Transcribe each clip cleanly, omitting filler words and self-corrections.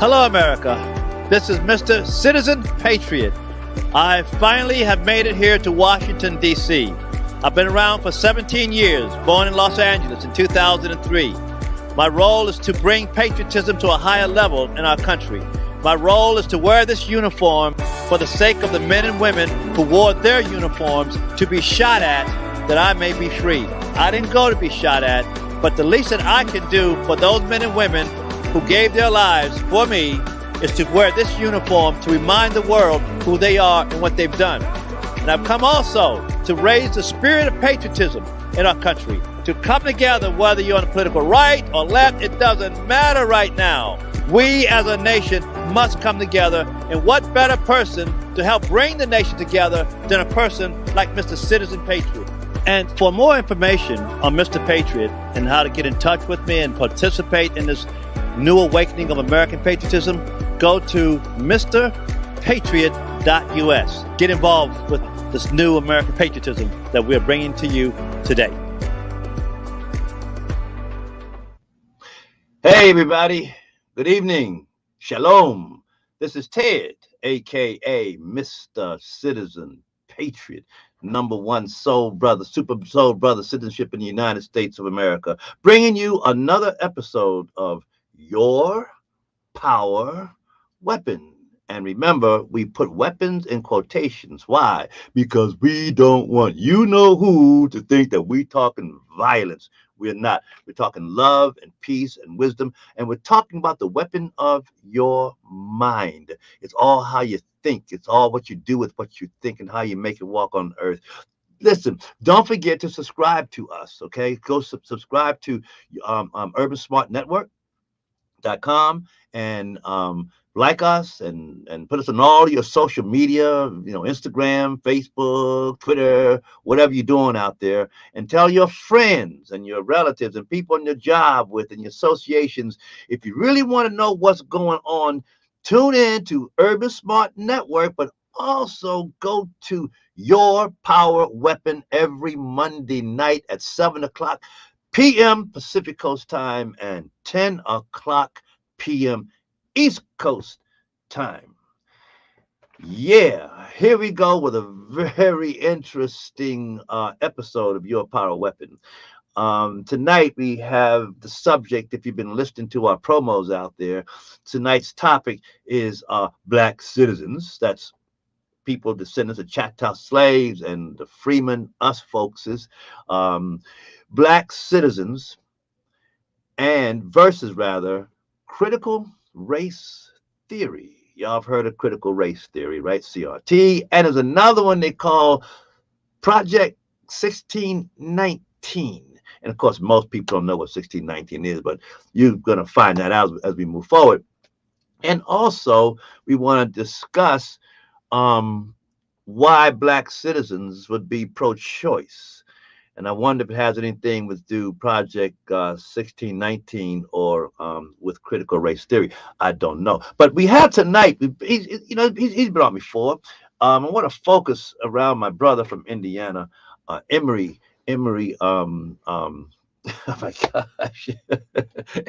Hello, America. This is Mr. Citizen Patriot. I finally have made it here to Washington, D.C. I've been around for 17 years, born in Los Angeles in 2003. My role is to bring patriotism to a higher level in our country. My role is to wear this uniform for the sake of the men and women who wore their uniforms to be shot at, that I may be free. I didn't go to be shot at, but the least that I can do for those men and women who gave their lives for me is to wear this uniform to remind the world who they are and what they've done. And I've come also to raise the spirit of patriotism in our country, to come together, whether you're on the political right or left, it doesn't matter right now. We as a nation must come together, and what better person to help bring the nation together than a person like Mr. Citizen Patriot. And for more information on Mr. Patriot and how to get in touch with me and participate in this new awakening of American patriotism, go to mrpatriot.us. Get involved with this new American patriotism that we're bringing to you today. Hey, everybody. Good evening. Shalom. This is Ted, a.k.a. Mr. Citizen Patriot. #1 soul brother, super soul brother, citizenship in the United States of America, bringing you another episode of Your Power Weapon. And remember, we put weapons in quotations. Why? Because we don't want you know who to think that we're talking violence. We're not. We're talking love and peace and wisdom. And we're talking about the weapon of your mind. It's all how you think. It's all what you do with what you think and how you make it walk on earth. Listen, don't forget to subscribe to us, okay? Go subscribe to urbansmartnetwork.com and like us and put us on all your social media, Instagram, Facebook, Twitter, whatever you're doing out there, and tell your friends and your relatives and people on your job with and your associations. If you really want to know what's going on, tune in to Urban Smart Network, but also go to Your Power Weapon every Monday night at 7 o'clock p.m. Pacific Coast time and 10 o'clock p.m. East Coast time. Yeah, here we go with a very interesting episode of Your Power Weapon. Tonight we have the subject, if you've been listening to our promos out there, tonight's topic is Black citizens. That's people, descendants of Choctaw slaves and the freemen, us folks, is Black citizens and versus critical race theory. Y'all have heard of critical race theory, right? CRT. And there's another one they call Project 1619. And of course, most people don't know what 1619 is, but you're going to find that out as we move forward. And also, we want to discuss why Black citizens would be pro-choice. And I wonder if it has anything with Project 1619 or with critical race theory. I don't know. But we have tonight, he's been on before. I want to focus around my brother from Indiana, Emory, oh my gosh,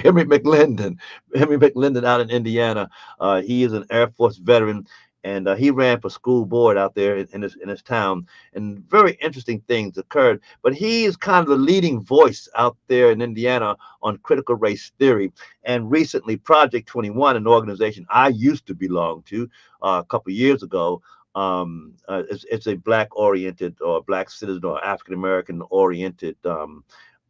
Emory McLendon out in Indiana. He is an Air Force veteran. And he ran for school board out there in his town, and very interesting things occurred. But he is kind of the leading voice out there in Indiana on critical race theory. And recently, Project 21, an organization I used to belong to a couple of years ago, it's a Black-oriented or Black citizen or African-American oriented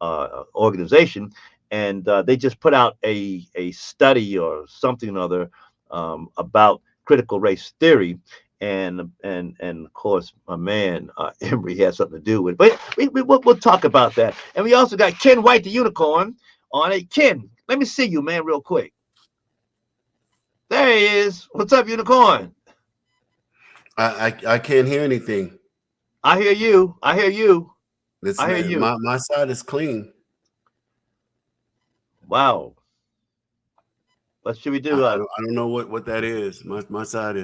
organization, and they just put out a study or something or other about critical race theory, and of course my man Emory has something to do with it. But we'll talk about that. And we also got Ken White the Unicorn on it. Ken, let me see you, man, real quick. There he is. What's up, Unicorn? I can't hear anything. I hear you. Listen, I hear you. My side is clean. Wow. What should we do? I don't know what that is. My side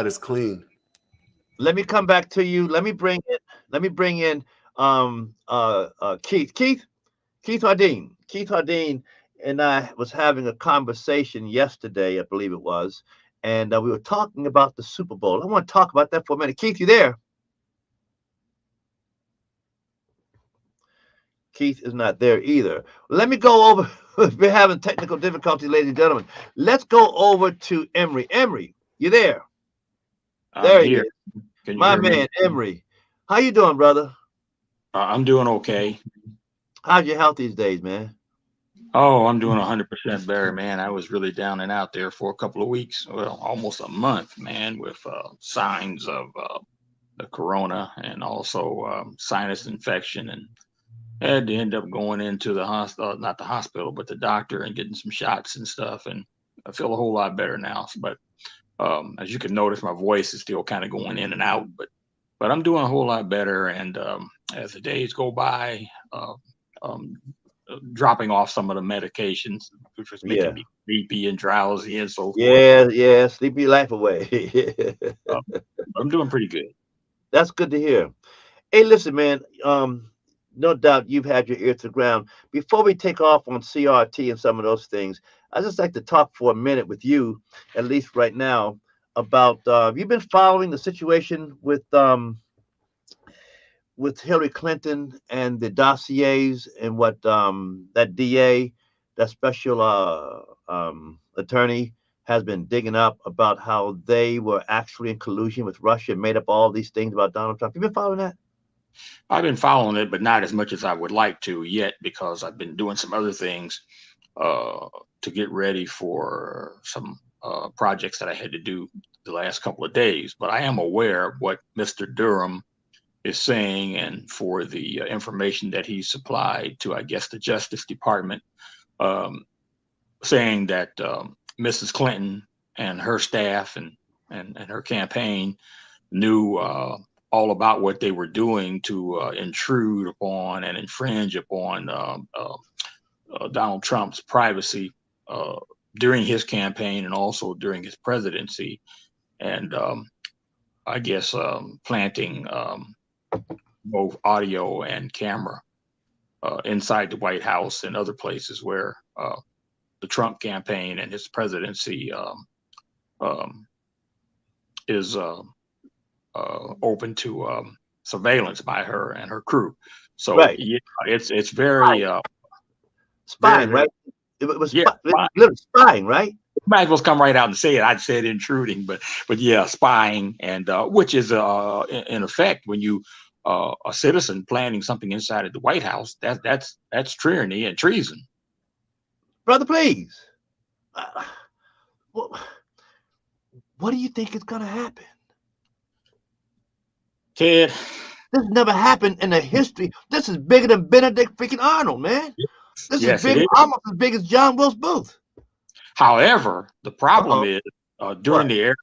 is clean. Let me come back to you. Let me bring in Keith Hardeen. Keith Hardeen and I was having a conversation yesterday, I believe it was, and we were talking about the Super Bowl. I want to talk about that for a minute. Keith, you there? Keith is not there either. Let me go over. We're having technical difficulties, ladies and gentlemen. Let's go over to Emery. Emery, you there? I'm here. Can you hear me? My man, Emery. How you doing, brother? I'm doing okay. How's your health these days, man? Oh, I'm doing 100% better, man. I was really down and out there for a couple of weeks, well, almost a month, man, with signs of the corona and also sinus infection, and had to end up going into the hospital, not the hospital, but the doctor, and getting some shots and stuff. And I feel a whole lot better now. But as you can notice, my voice is still kind of going in and out, but I'm doing a whole lot better. And as the days go by, dropping off some of the medications, which was making me sleepy and drowsy and so forth. Yeah, sleep your life away. I'm doing pretty good. That's good to hear. Hey, listen, man. No doubt you've had your ear to the ground. Before we take off on CRT and some of those things, I'd just like to talk for a minute with you, at least right now, about you've been following the situation with Hillary Clinton and the dossiers and what that DA, that special attorney, has been digging up about how they were actually in collusion with Russia and made up all these things about Donald Trump. You've been following that? I've been following it, but not as much as I would like to yet, because I've been doing some other things to get ready for some projects that I had to do the last couple of days. But I am aware of what Mr. Durham is saying, and for the information that he supplied to, I guess, the Justice Department, saying that Mrs. Clinton and her staff and her campaign knew all about what they were doing to intrude upon and infringe upon Donald Trump's privacy during his campaign and also during his presidency, and I guess planting both audio and camera inside the White House and other places where the Trump campaign and his presidency is open to surveillance by her and her crew. So yeah, it's very spying, right? It was little spying, right? Might as well come right out and say it. I'd said intruding, but yeah, spying, and which is in effect, when you a citizen planning something inside of the White House, that's tyranny and treason. Brother, please. What do you think is going to happen? Ted, this never happened in the history. This is bigger than Benedict freaking Arnold, man. This is big, almost as big as John Wilkes Booth. However, the problem is during the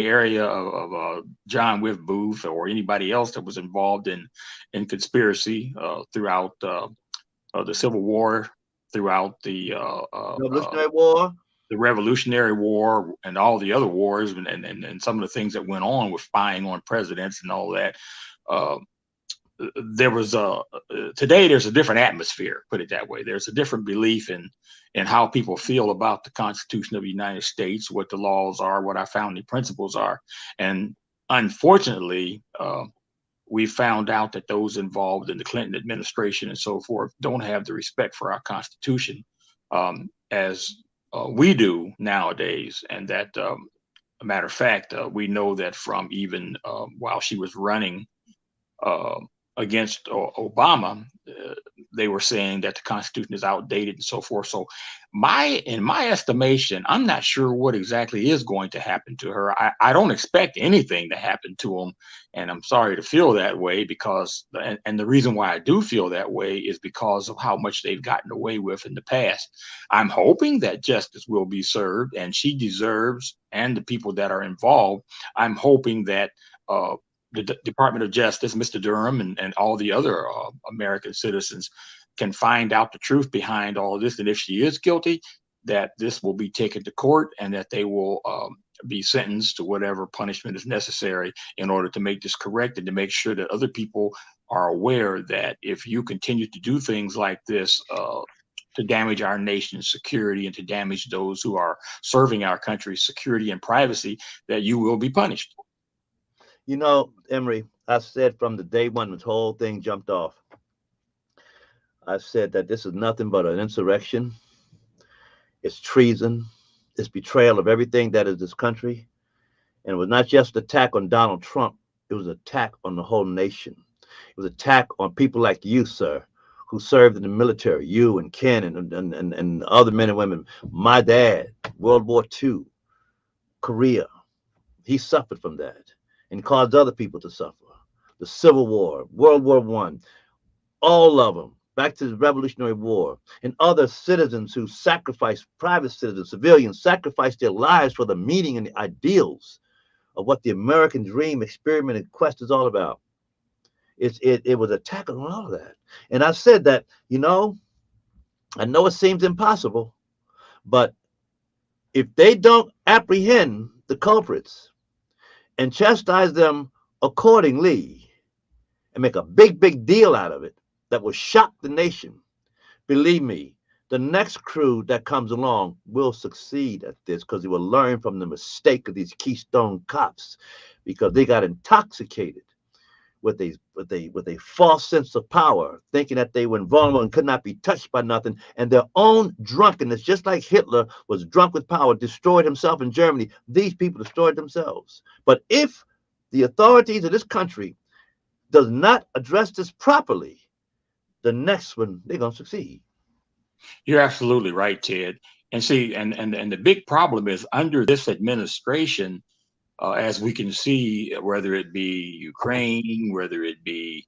area of John Wilkes Booth or anybody else that was involved in conspiracy throughout the Civil War, throughout the Revolutionary War. The Revolutionary War and all the other wars, and some of the things that went on with spying on presidents and all that. There was today there's a different atmosphere, put it that way. There's a different belief in how people feel about the Constitution of the United States, what the laws are, what our founding principles are. And unfortunately, we found out that those involved in the Clinton administration and so forth don't have the respect for our Constitution as we do nowadays. And that, a matter of fact, we know that from even while she was running against Obama, they were saying that the Constitution is outdated and so forth. So in my estimation, I'm not sure what exactly is going to happen to her. I don't expect anything to happen to them. And I'm sorry to feel that way, because, and the reason why I do feel that way is because of how much they've gotten away with in the past. I'm hoping that justice will be served, and she deserves, and the people that are involved, I'm hoping that the Department of Justice, Mr. Durham, and all the other American citizens can find out the truth behind all of this. And if she is guilty, that this will be taken to court, and that they will be sentenced to whatever punishment is necessary in order to make this correct, and to make sure that other people are aware that if you continue to do things like this, to damage our nation's security and to damage those who are serving our country's security and privacy, that you will be punished. You know, Emory, I said from the day when this whole thing jumped off, I said that this is nothing but an insurrection. It's treason. It's betrayal of everything that is this country. And it was not just an attack on Donald Trump. It was an attack on the whole nation. It was an attack on people like you, sir, who served in the military, you and Ken and other men and women. My dad, World War II, Korea, he suffered from that and caused other people to suffer. The Civil War, World War I, all of them, back to the Revolutionary War, and other citizens who sacrificed, private citizens, civilians, sacrificed their lives for the meaning and the ideals of what the American dream, experiment, and quest is all about. It was attack on all of that. And I said that, you know, I know it seems impossible, but if they don't apprehend the culprits and chastise them accordingly and make a big deal out of it that will shock the nation, believe me, the next crew that comes along will succeed at this, because they will learn from the mistake of these Keystone cops, because they got intoxicated with a false sense of power, thinking that they were invulnerable and could not be touched by nothing, and their own drunkenness, just like Hitler was drunk with power, destroyed himself in Germany. These people destroyed themselves. But if the authorities of this country does not address this properly, the next one, they're going to succeed. You're absolutely right, Ted. And see, and the big problem is under this administration, as we can see, whether it be Ukraine, whether it be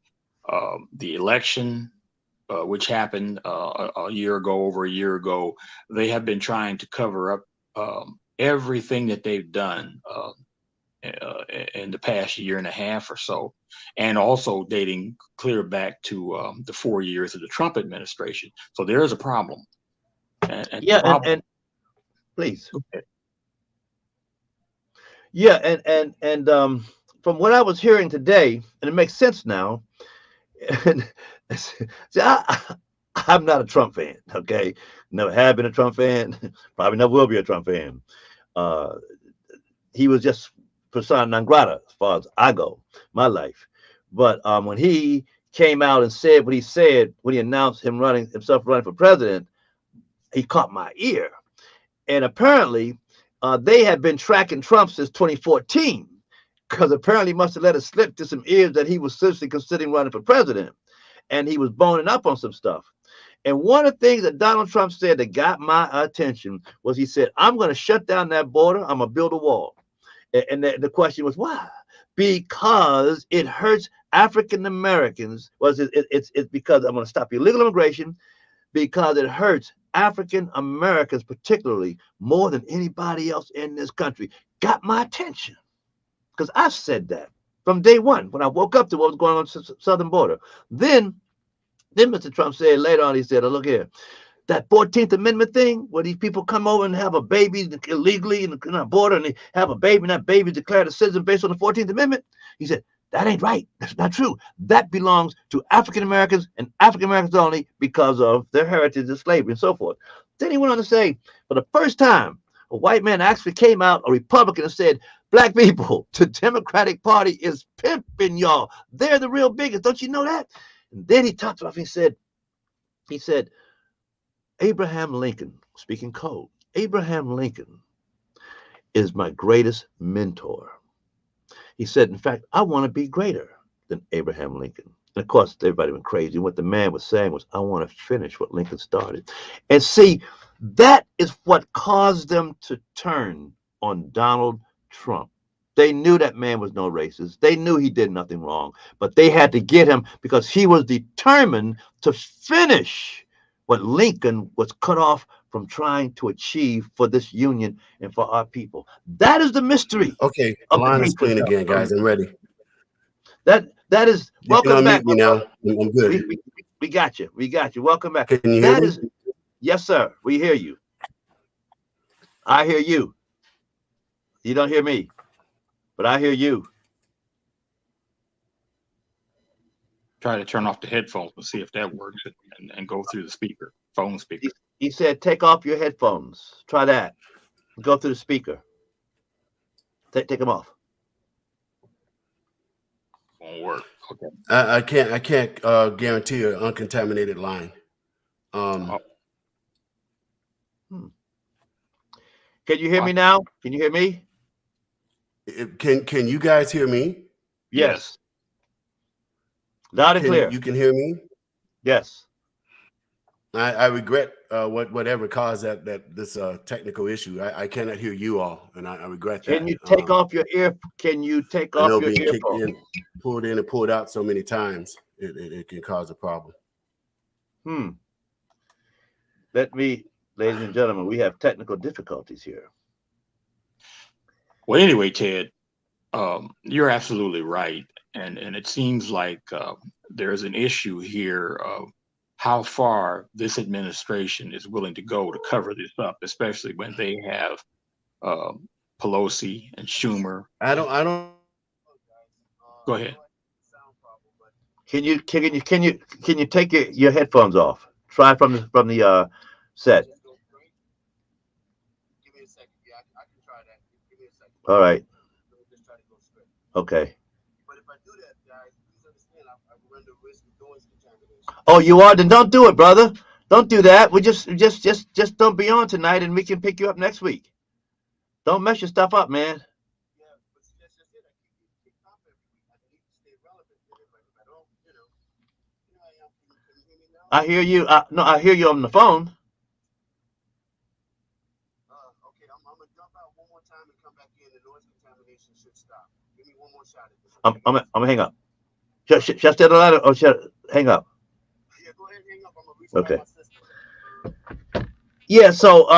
the election, which happened a year ago, over a year ago, they have been trying to cover up everything that they've done in the past year and a half or so, and also dating clear back to the 4 years of the Trump administration. So there is a problem. And please. Okay. Yeah, and from what I was hearing today, and it makes sense now. And see, I'm not a Trump fan. Okay, never have been a Trump fan. Probably never will be a Trump fan. He was just persona non grata as far as I go, my life. But when he came out and said what he said when he announced himself running for president, he caught my ear. And apparently, they had been tracking Trump since 2014, because apparently he must have let it slip to some ears that he was seriously considering running for president, and he was boning up on some stuff. And one of the things that Donald Trump said that got my attention was he said, "I'm going to shut down that border. I'm going to build a wall." And the question was, why? Because it hurts African Americans. It's because I'm going to stop illegal immigration, because it hurts African Americans particularly more than anybody else in this country. Got my attention because I said that from day one when I woke up to what was going on the southern border. Then Mr. Trump said later on, he said, "Oh, look here, that 14th Amendment thing where these people come over and have a baby illegally in the border, and they have a baby, and that baby is declared a citizen based on the 14th Amendment." He said, "That ain't right. That's not true. That belongs to African Americans and African Americans only because of their heritage of slavery and so forth." Then he went on to say, for the first time, a white man actually came out, a Republican, and said, "Black people, the Democratic Party is pimping y'all. They're the real biggest. Don't you know that?" And then he talked about, he said, Abraham Lincoln, speaking code, Abraham Lincoln is my greatest mentor. He said, in fact, I want to be greater than Abraham Lincoln. And of course, everybody went crazy. What the man was saying was, I want to finish what Lincoln started. And see, that is what caused them to turn on Donald Trump. They knew that man was no racist. They knew he did nothing wrong, but they had to get him because he was determined to finish what Lincoln was cut off from trying to achieve for this union and for our people. That is the mystery. Okay, the line is clean again, guys. I'm ready. That is welcome back. Me now. I'm good. We got you. We got you. Welcome back. Can you hear me? Yes, sir. We hear you. I hear you. You don't hear me, but I hear you. Try to turn off the headphones and see if that works, and go through the speaker. phone speaker. He said, take off your headphones. Try that. Go through the speaker. Take them off. Won't work. Okay. I can't guarantee an uncontaminated line. Can you hear me now? Can you hear me? Can you guys hear me? Yes. Loud and clear. You can hear me? Yes. I regret whatever caused this technical issue. I cannot hear you all, and I regret that. Can you take off your ear? Can you take off your earphone? Pulled in and pulled out so many times, it can cause a problem. Ladies and gentlemen, we have technical difficulties here. Well, anyway, Ted, you're absolutely right, and it seems like there's an issue here of how far this administration is willing to go to cover this up, especially when they have Pelosi and Schumer. I don't. Go ahead. Can you take your headphones off? Try from the set. Give me a second. Yeah, I can try that. Give me a second. All right. Let me just try to go straight. Okay. But if I do that, guys, please understand, I run the risk of noise contamination. Oh, you are? Then don't do it, brother. Don't do that. We just don't be on tonight, and we can pick you up next week. Don't mess your stuff up, man. Yeah, but that's just it. I keep up every week. I need to stay relevant with it, but if I don't, you know how I am. Can you hear me now? I hear you. No, I hear you on the phone. Okay, I'm gonna jump out one more time and come back in. The noise contamination should stop. Give me one more shot at this. I'm gonna hang up. Should I stay the ladder or should I hang up? Yeah, go ahead and hang up. I'm gonna restart Okay. my system. Yeah, so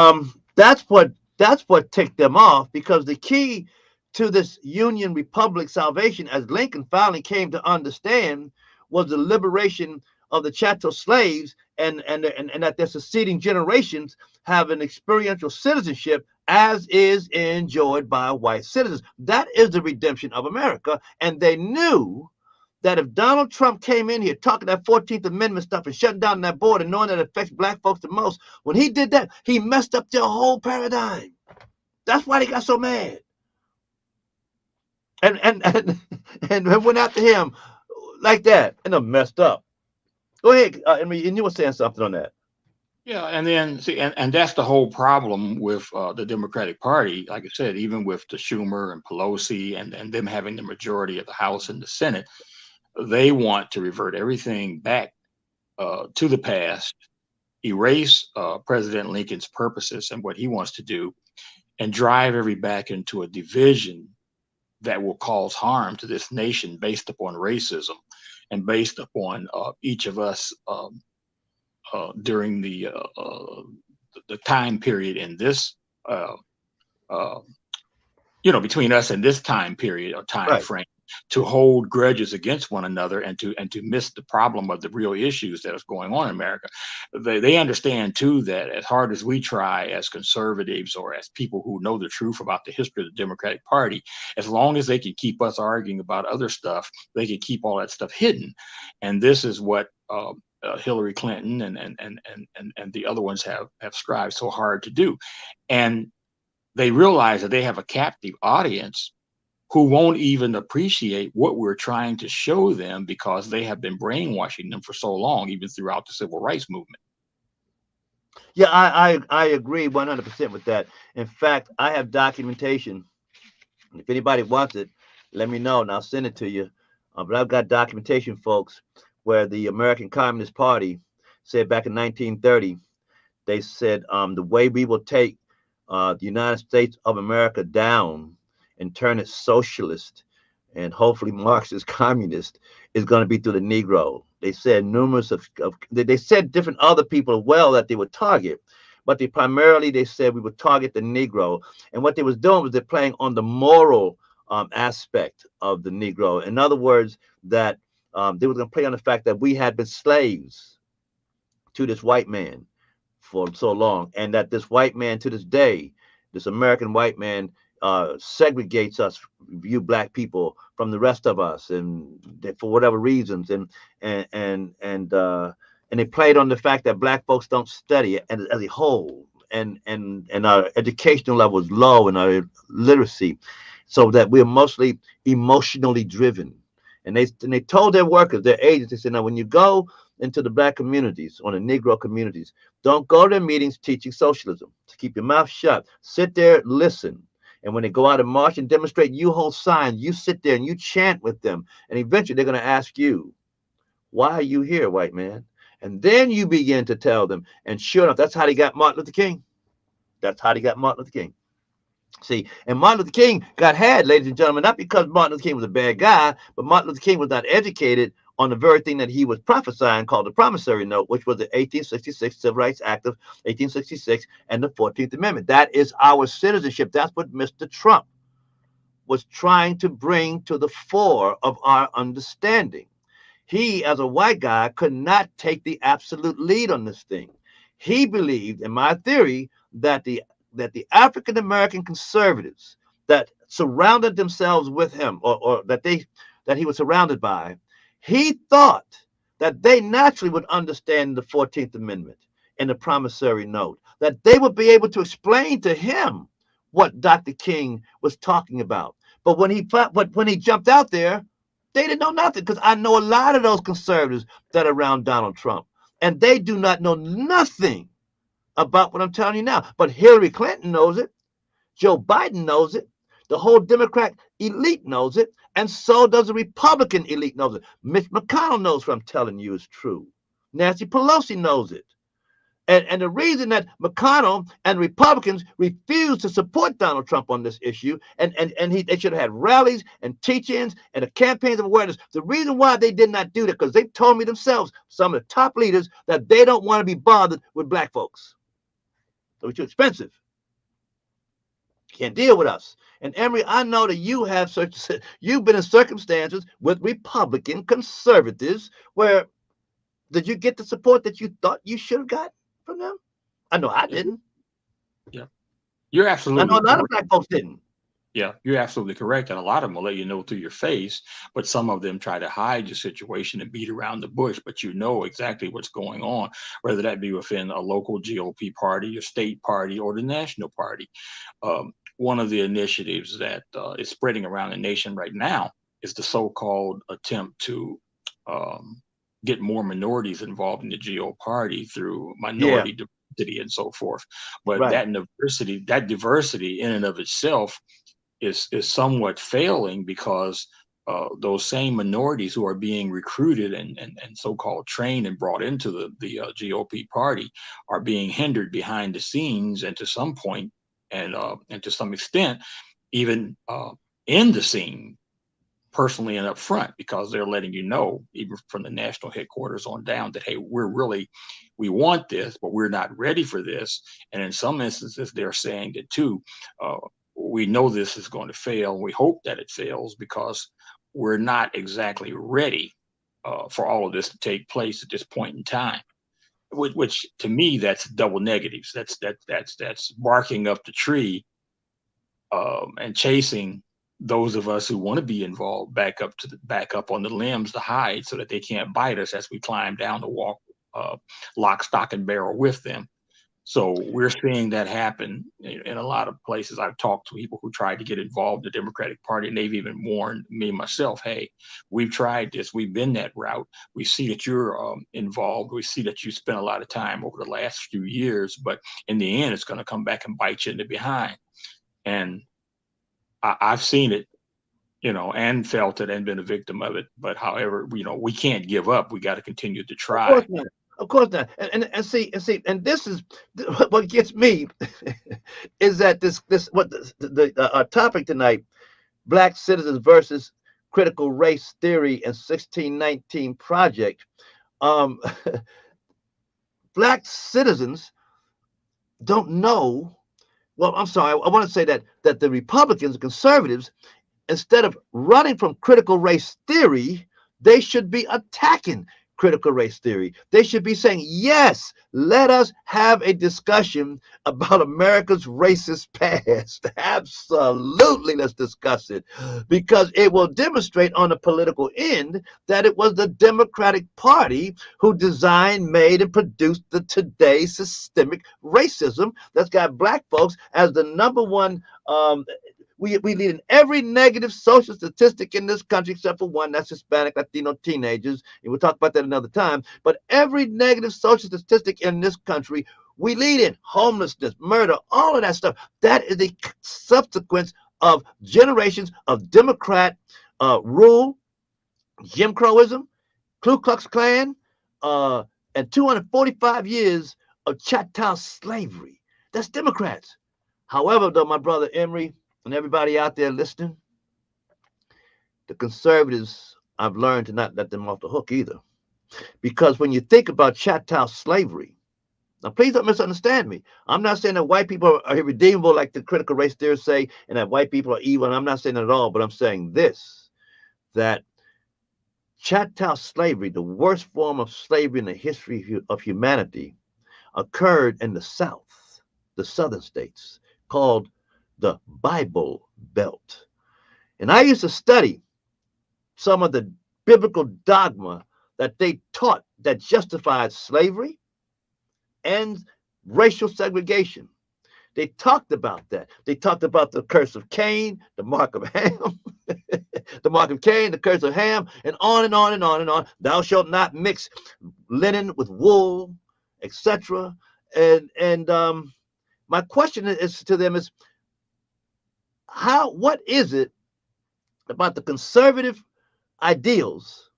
that's what ticked them off, because the key to this Union Republic salvation, as Lincoln finally came to understand, was the liberation of the chattel slaves, and that their succeeding generations have an experiential citizenship as is enjoyed by white citizens. That is the redemption of America, and they knew that if Donald Trump came in here talking that 14th Amendment stuff and shutting down that border, knowing that it affects black folks the most, when he did that, he messed up their whole paradigm. That's why they got so mad. And went after him like that, and they're messed up. Go ahead, and you were saying something on that. Yeah, and then see, and that's the whole problem with the Democratic Party. Like I said, even with the Schumer and Pelosi and them having the majority of the House and the Senate, they want to revert everything back to the past, erase President Lincoln's purposes and what he wants to do, and drive everybody back into a division that will cause harm to this nation based upon racism and based upon each of us during the time period in this, between us and this time period or time frame, to hold grudges against one another and to miss the problem of the real issues that is going on in America. They understand too that as hard as we try as conservatives or as people who know the truth about the history of the Democratic Party, as long as they can keep us arguing about other stuff, they can keep all that stuff hidden. And this is what Hillary Clinton and the other ones have strived so hard to do. And they realize that they have a captive audience who won't even appreciate what we're trying to show them because they have been brainwashing them for so long, even throughout the civil rights movement. Yeah, I agree 100% with that. In fact, I have documentation. If anybody wants it, let me know and I'll send it to you. But I've got documentation, folks, where the American Communist Party said back in 1930, they said the way we will take the United States of America down and turn it socialist and hopefully Marxist communist is going to be through the Negro. They said they said different other people as well that they would target, but they said we would target the Negro. And what they was doing was they're playing on the moral aspect of the Negro. In other words, that they were going to play on the fact that we had been slaves to this white man for so long, and that this white man to this day, this American white man, segregates us, you black people, from the rest of us, and for whatever reasons, and and they played on the fact that black folks don't study as a whole, and our educational level is low and our literacy, so that we're mostly emotionally driven. And they told their workers, their agents, they said, now when you go into the black communities or the Negro communities, don't go to their meetings teaching socialism. To keep your mouth shut. Sit there, listen. And when they go out and march and demonstrate, you hold signs, you sit there and you chant with them. And eventually they're going to ask you, why are you here, white man? And then you begin to tell them. And sure enough, that's how they got Martin Luther King. That's how they got Martin Luther King. See, and Martin Luther King got had, ladies and gentlemen, not because Martin Luther King was a bad guy, but Martin Luther King was not educated on the very thing that he was prophesying, called the promissory note, which was the 1866 Civil Rights Act of 1866 and the 14th Amendment. That is our citizenship. That's what Mr. Trump was trying to bring to the fore of our understanding. He, as a white guy, could not take the absolute lead on this thing. He believed, in my theory, that the African American conservatives that surrounded themselves with him, or that he was surrounded by, he thought that they naturally would understand the 14th Amendment and the promissory note, that they would be able to explain to him what Dr. King was talking about. But when he jumped out there, they didn't know nothing, because I know a lot of those conservatives that are around Donald Trump, and they do not know nothing about what I'm telling you now. But Hillary Clinton knows it. Joe Biden knows it. The whole Democrat elite knows it. And so does the Republican elite knows it. Mitch McConnell knows what I'm telling you is true. Nancy Pelosi knows it. And the reason that McConnell and Republicans refuse to support Donald Trump on this issue, they should have had rallies and teach-ins and a campaigns of awareness. The reason why they did not do that, because they told me themselves, some of the top leaders, that they don't want to be bothered with black folks. So it's too expensive. Can't deal with us. And Emory, I know that you've been in circumstances with Republican conservatives where, did you get the support that you thought you should have gotten from them? I know I didn't. Yeah, you're absolutely. I know a lot of black folks didn't. Yeah, you're absolutely correct. And a lot of them will let you know through your face, but some of them try to hide your situation and beat around the bush, but you know exactly what's going on, whether that be within a local GOP party, your state party, or the national party. One of the initiatives that is spreading around the nation right now is the so-called attempt to get more minorities involved in the GOP party through minority diversity and so forth. But that diversity in and of itself is somewhat failing, because those same minorities who are being recruited and so-called trained and brought into the GOP party are being hindered behind the scenes, and to some point and to some extent even in the scene personally and up front, because they're letting you know, even from the national headquarters on down, that, hey, we want this, but we're not ready for this. And in some instances, they're saying that too, we know this is going to fail. We hope that it fails because we're not exactly ready for all of this to take place at this point in time. Which to me, that's double negatives. That's barking up the tree and chasing those of us who want to be involved back up on the limbs to hide, so that they can't bite us as we climb down the walk, lock, stock, and barrel with them. So we're seeing that happen in a lot of places. I've talked to people who tried to get involved in the Democratic Party, and they've even warned me myself, hey, we've tried this. We've been that route. We see that you're involved. We see that you spent a lot of time over the last few years, but in the end, it's going to come back and bite you in the behind. And I've seen it, and felt it and been a victim of it. But however, we can't give up. We got to continue to try. Of course not. And see, and this is what gets me is that our topic tonight, Black Citizens versus Critical Race Theory and 1619 Project. Black citizens don't know. Well, I'm sorry. I want to say that the Republicans, the conservatives, instead of running from critical race theory, they should be attacking critical race theory. They should be saying, yes, let us have a discussion about America's racist past. Absolutely, let's discuss it, because it will demonstrate on the political end that it was the Democratic Party who designed, made, and produced the today's systemic racism that's got black folks as the number one. We lead in every negative social statistic in this country except for one, that's Hispanic Latino teenagers, and we'll talk about that another time. But every negative social statistic in this country, we lead in homelessness, murder, all of that stuff. That is a subsequence of generations of Democrat rule, Jim Crowism, Ku Klux Klan, and 245 years of chattel slavery. That's Democrats. However, though, my brother Emory, and everybody out there listening, the conservatives, I've learned to not let them off the hook either. Because when you think about chattel slavery, now please don't misunderstand me. I'm not saying that white people are irredeemable like the critical race theorists say, and that white people are evil, and I'm not saying that at all, but I'm saying this, that chattel slavery, the worst form of slavery in the history of humanity, occurred in the South, the southern states, called the Bible Belt. And I used to study some of the biblical dogma that they taught that justified slavery and racial segregation. They talked about that. They talked about the curse of Cain, the mark of Ham, the mark of Cain, the curse of Ham, and on and on and on and on. Thou shalt not mix linen with wool, etc. And my question is to them is, what is it about the conservative ideals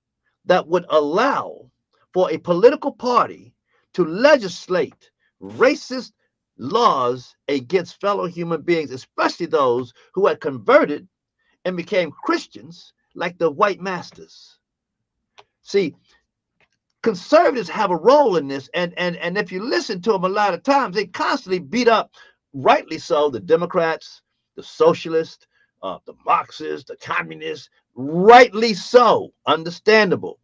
that would allow for a political party to legislate racist laws against fellow human beings, especially those who had converted and became Christians like the white masters? See, conservatives have a role in this, and if you listen to them a lot of times, they constantly beat up, rightly so, the Democrats, the socialists, the Marxists, the communists, rightly so, understandable.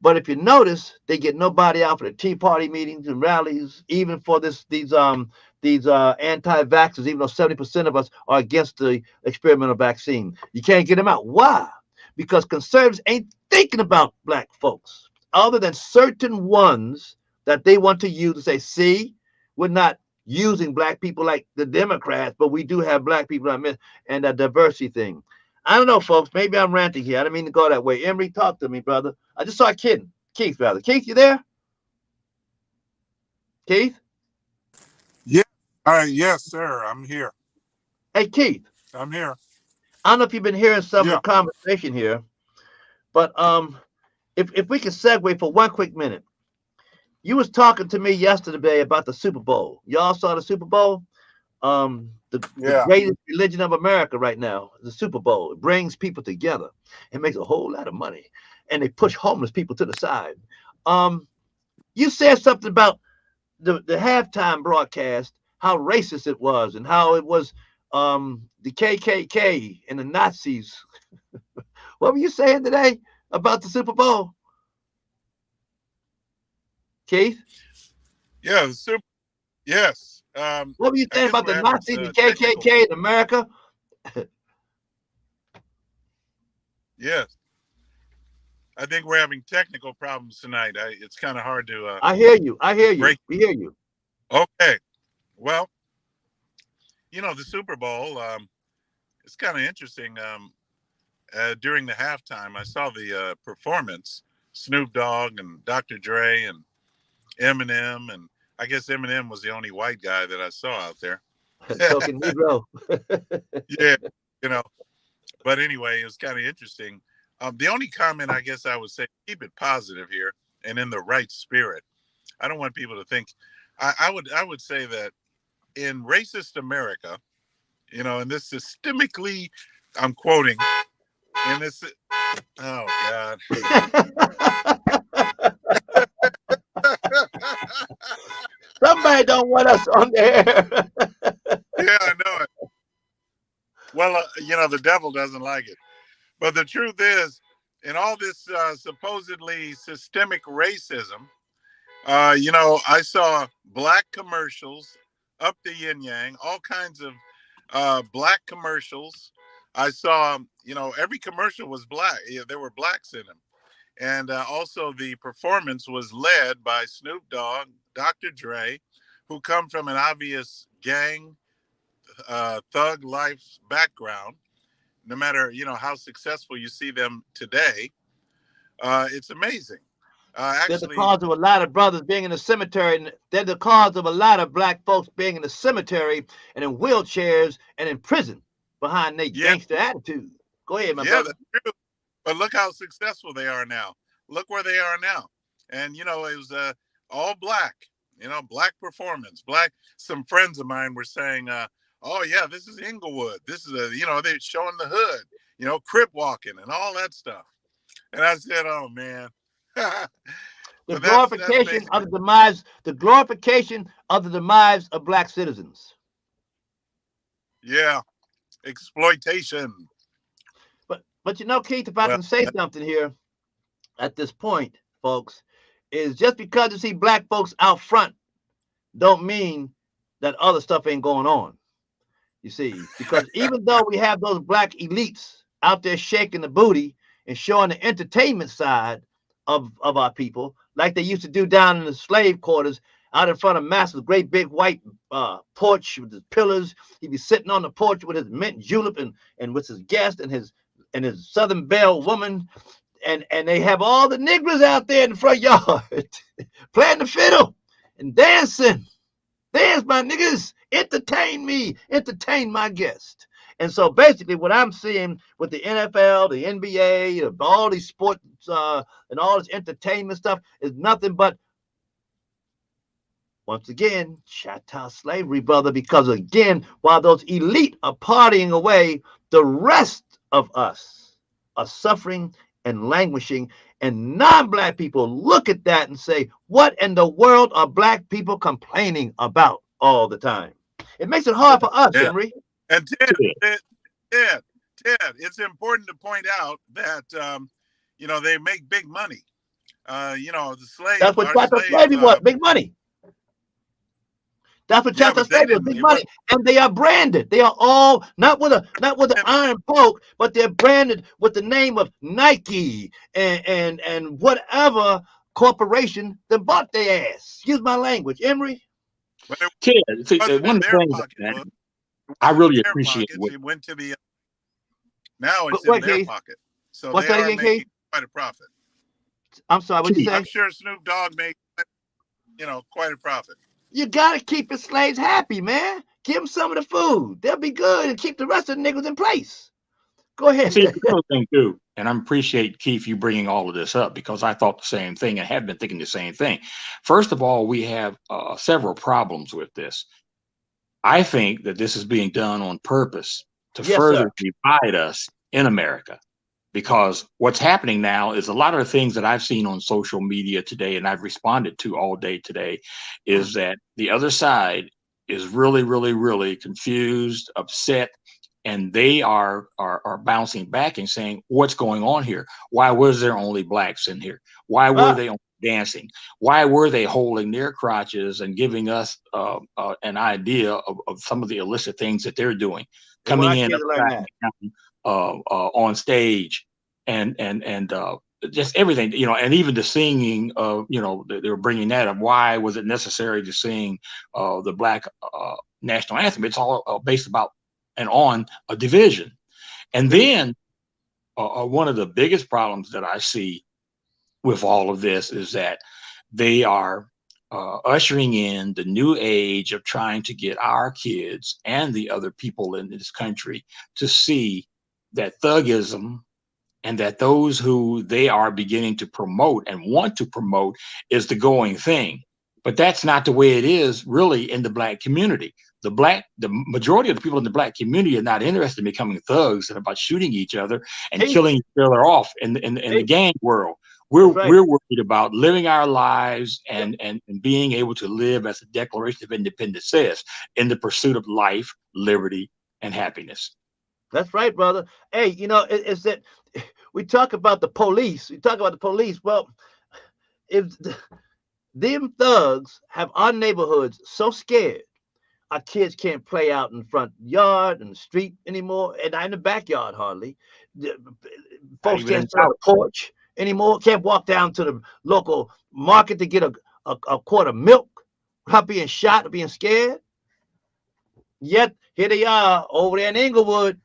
But if you notice, they get nobody out for the Tea Party meetings and rallies, even for these anti-vaxxers, even though 70% of us are against the experimental vaccine. You can't get them out. Why? Because conservatives ain't thinking about black folks, other than certain ones that they want to use to say, see, we're not using black people like the Democrats, but we do have black people and that diversity thing. I don't know, folks. Maybe I'm ranting here. I didn't mean to go that way. Emory, talk to me, brother. I just saw Keith, rather. Keith, you there? Keith? Yeah. Yes, sir. I'm here. Hey, Keith. I'm here. I don't know if you've been hearing some of the conversation here, but if we could segue for one quick minute. You was talking to me yesterday about the Super Bowl. Y'all saw the Super Bowl? The greatest religion of America right now, the Super Bowl. It brings people together. It makes a whole lot of money. And they push homeless people to the side. You said something about the halftime broadcast, how racist it was, and how it was the KKK and the Nazis. What were you saying today about the Super Bowl? Keith? Yeah, yes. What were you saying about the Nazis, the KKK in America? Yes. I think we're having technical problems tonight. It's kind of hard to. I hear you. We hear you. Okay. Well, the Super Bowl, it's kind of interesting. During the halftime, I saw the performance, Snoop Dogg and Dr. Dre and Eminem, and I guess Eminem was the only white guy that I saw out there. Token Negro. Yeah, But anyway, it was kind of interesting. The only comment I guess I would say, keep it positive here and in the right spirit. I don't want people to think. I would say that in racist America, and this systemically, I'm quoting, in this. Oh God. Somebody don't want us on there. Yeah, I know it. Well, the devil doesn't like it. But the truth is, in all this supposedly systemic racism, I saw black commercials up the yin yang, all kinds of black commercials. I saw, every commercial was black. Yeah, there were blacks in them. And also the performance was led by Snoop Dogg, Dr. Dre, who come from an obvious gang, thug life background. No matter, how successful you see them today, it's amazing. They're the Actually, cause of a lot of brothers being in the cemetery. And they're the cause of a lot of black folks being in the cemetery and in wheelchairs and in prison behind their yeah, gangster attitude. Go ahead, my yeah, brother. that's true. But look how successful they are now. Look where they are now. And, it was all black, black performance. Black. Some friends of mine were saying, oh, yeah, this is Inglewood. This is, they're showing the hood, crip walking and all that stuff. And I said, oh, man. The But that's glorification basically, of the demise, the glorification of the demise of black citizens. yeah, exploitation. But Keith, if I Well, can say something here at this point, folks, is just because you see black folks out front don't mean that other stuff ain't going on. You see, because even though we have those black elites out there shaking the booty and showing the entertainment side of our people, like they used to do down in the slave quarters, out in front of Master's great big white porch with his pillars. He'd be sitting on the porch with his mint julep and with his guest and his Southern Belle woman, and they have all the niggers out there in the front yard playing the fiddle and dancing. Dance, my niggas, entertain me, entertain my guest. And so basically what I'm seeing with the NFL, the NBA, all these sports and all this entertainment stuff is nothing but, once again, chattel slavery, brother, because again, while those elite are partying away, the rest of us are suffering and languishing, and non-black people look at that and say, what in the world are black people complaining about all the time? It makes it hard for us, yeah. Henry. And Ted, it's important to point out that, they make big money. The slaves. That's what chattel slavery was, big money. That's what chattel slavery was, big money. And they are branded. They are all not with an iron poke, but they're branded with the name of Nike and whatever corporation that bought their ass. Excuse my language, Emory. Ted, one of the things I really appreciate. It went to the. Now it's in their pocket. So what's they that are again, making Keith? quite a profit. I'm sorry, what you say? I'm sure Snoop Dogg made, quite a profit. You gotta keep the slaves happy, man. Give them some of the food. They'll be good and keep the rest of the niggas in place. Go ahead. See, the other thing too, and I appreciate, Keith, you bringing all of this up, because I thought the same thing and have been thinking the same thing. First of all, we have several problems with this. I think that this is being done on purpose to further divide us in America, because what's happening now is a lot of the things that I've seen on social media today and I've responded to all day today is that the other side is really, really, really confused, upset, and they are bouncing back and saying, what's going on here? Why was there only blacks in here? Why were they only dancing? Why were they holding their crotches and giving us an idea of some of the illicit things that they're doing, coming in on stage and just everything, and even the singing of, they were bringing that up. Why was it necessary to sing the black national anthem? It's all based about and on a division. And then one of the biggest problems that I see with all of this is that they are ushering in the new age of trying to get our kids and the other people in this country to see that thuggism and that those who they are beginning to promote and want to promote is the going thing. But that's not the way it is really in the black community. The majority of the people in the black community are not interested in becoming thugs and about shooting each other and killing each other off in the gang world. We're worried about living our lives and being able to live as the Declaration of Independence says, in the pursuit of life, liberty, and happiness. That's right, brother. Hey, it's that we talk about the police. We talk about the police. Well, if them thugs have our neighborhoods so scared, our kids can't play out in the front yard and the street anymore, and not in the backyard hardly. Folks can't sit on the porch anymore. Can't walk down to the local market to get a quart of milk without being shot or being scared. Yet here they are over there in Inglewood,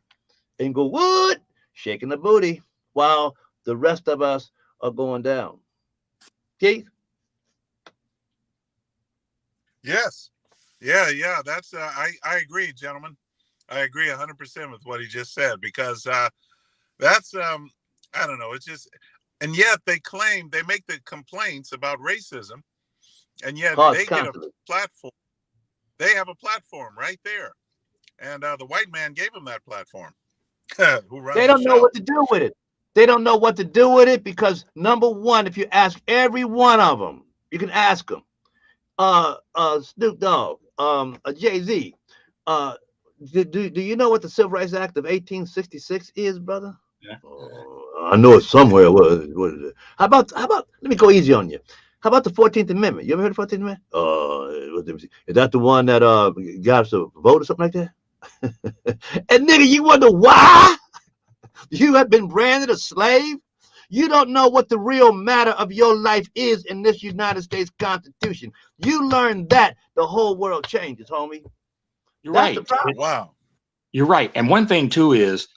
shaking the booty while the rest of us are going down. Keith? Yes. Yeah. That's I agree, gentlemen. I agree 100% with what he just said, because that's I don't know. It's just, and yet they claim, they make the complaints about racism, and yet they get a platform. They have a platform right there, and the white man gave them that platform. Who runs they don't know what to do with it. They don't know what to do with it because, number one, if you ask every one of them, you can ask them, Snoop Dogg, Jay-Z, do you know what the Civil Rights Act of 1866 is, brother? Yeah. I know it somewhere. What is it? How about, let me go easy on you. How about the 14th Amendment? You ever heard of the 14th Amendment? Is that the one that got us to vote or something like that? And nigga, you wonder why you have been branded a slave? You don't know what the real matter of your life is in this United States Constitution. You learn that, the whole world changes, homie. You're That's right. the problem. Wow. You're right. And one thing too is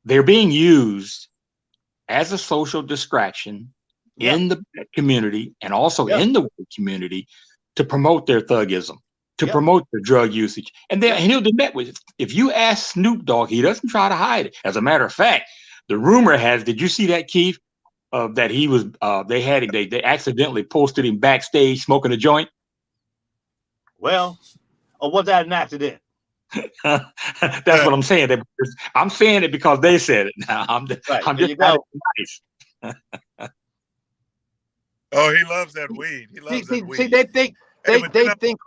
they're being used as a social distraction in the community and also in the community to promote their thuggism, to promote their drug usage. And he'll be met with it. If you ask Snoop Dogg, he doesn't try to hide it. As a matter of fact, the rumor has, did you see that, Keith? That he was, they accidentally posted him backstage smoking a joint. Well, or was that an accident? That's what I'm saying. I'm saying it because they said it. Now I'm just nice. Oh, he loves that weed. He loves that weed. See, they think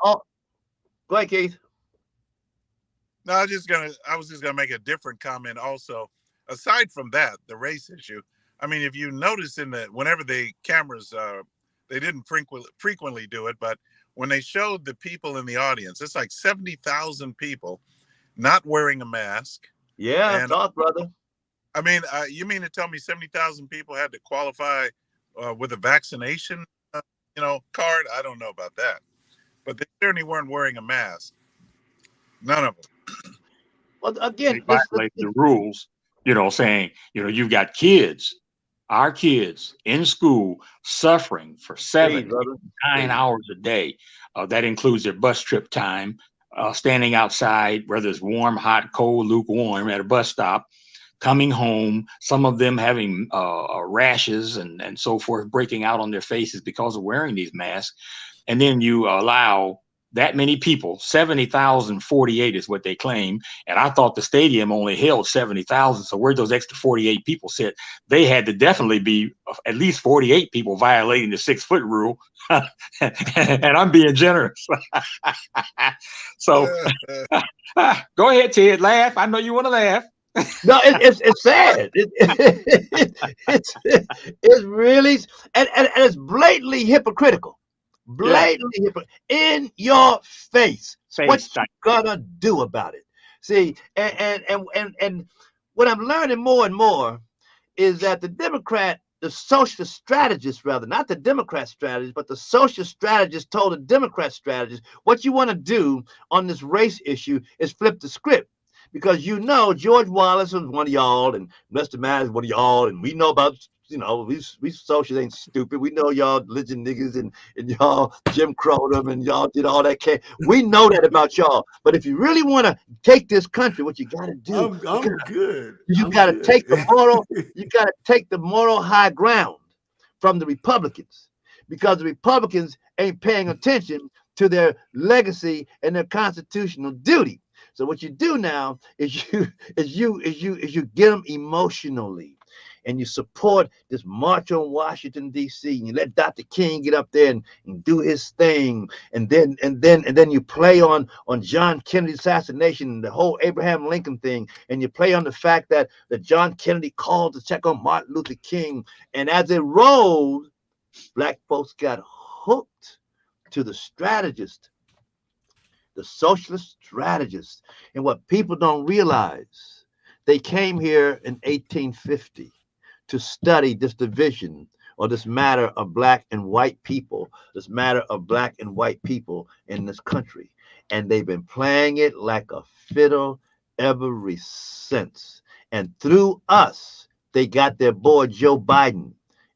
oh, go ahead, Keith. No, I was just gonna make a different comment also. Aside from that, the race issue. I mean, if you notice whenever the cameras, they didn't frequently do it, but when they showed the people in the audience, it's like 70,000 people not wearing a mask. Yeah, and, talk, brother. I mean, you mean to tell me 70,000 people had to qualify with a vaccination, card? I don't know about that, but they certainly weren't wearing a mask. None of them. Well, again, they violate the rules. Saying, you've got kids, our kids in school suffering for 7, 9 hours a day. That includes their bus trip time, standing outside, whether it's warm, hot, cold, lukewarm at a bus stop, coming home, some of them having rashes and so forth, breaking out on their faces because of wearing these masks. And then you allow that many people, 70,048 is what they claim. And I thought the stadium only held 70,000. So where those extra 48 people sit, they had to definitely be at least 48 people violating the 6-foot rule. And I'm being generous. So go ahead, Ted, laugh. I know you want to laugh. No, it's sad. It's really, and it's blatantly hypocritical. Blatantly in your face. What you gonna do about it? See, and what I'm learning more and more is that the social strategist, rather, not the Democrat strategist, but the social strategist told the Democrat strategist, what you want to do on this race issue is flip the script. Because George Wallace was one of y'all, and Mr. Madden is one of y'all, and we know about, we socialists ain't stupid. We know y'all religion niggas and y'all Jim Crow them and y'all did all that. We know that about y'all. But if you really want to take this country, what you got to do, you got to take the moral high ground from the Republicans, because the Republicans ain't paying attention to their legacy and their constitutional duty. So what you do now is you get them emotionally. and you support this march on Washington, D.C., and you let Dr. King get up there and do his thing, and then you play on John Kennedy's assassination and the whole Abraham Lincoln thing, and you play on the fact that John Kennedy called to check on Martin Luther King, and as it rolled, black folks got hooked to the strategist, the socialist strategist. And what people don't realize, they came here in 1850 to study this division or this matter of black and white people, this matter of black and white people in this country. And they've been playing it like a fiddle ever since. And through us, they got their boy Joe Biden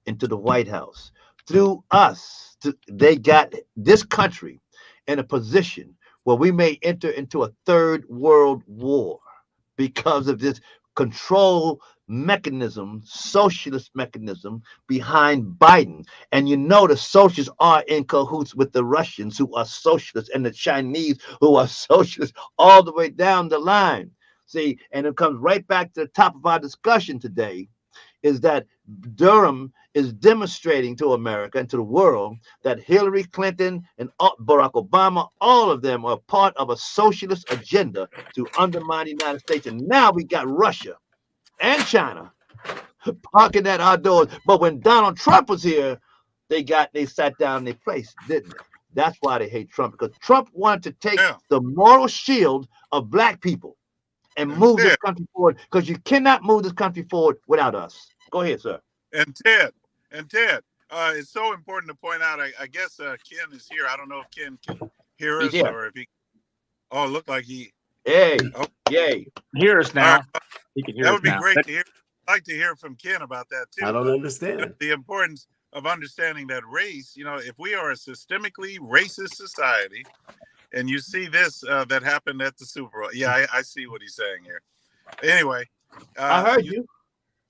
into the White House. Through us, they got this country in a position where we may enter into a third world war because of this control mechanism, socialist mechanism behind Biden. And you know the socialists are in cahoots with the Russians, who are socialists, and the Chinese, who are socialists, all the way down the line. See, and it comes right back to the top of our discussion today, is that Durham is demonstrating to America and to the world that Hillary Clinton and Barack Obama, all of them are part of a socialist agenda to undermine the United States. And now we got Russia and China parking at our doors. But when Donald Trump was here, they sat down in their place, didn't they? That's why they hate Trump, because Trump wanted to take the moral shield of black people and move this country forward, because you cannot move this country forward without us. Go ahead, sir. And Ted, it's so important to point out, I guess Ken is here. I don't know if Ken can hear us or if he, it looked like he. Hey, yay. Hear us now. He can hear that us would be now. great to hear. I'd like to hear from Ken about that too. I don't understand. The importance of understanding that race, if we are a systemically racist society, and you see this that happened at the Super Bowl. Yeah, I see what he's saying here. Anyway, I heard you.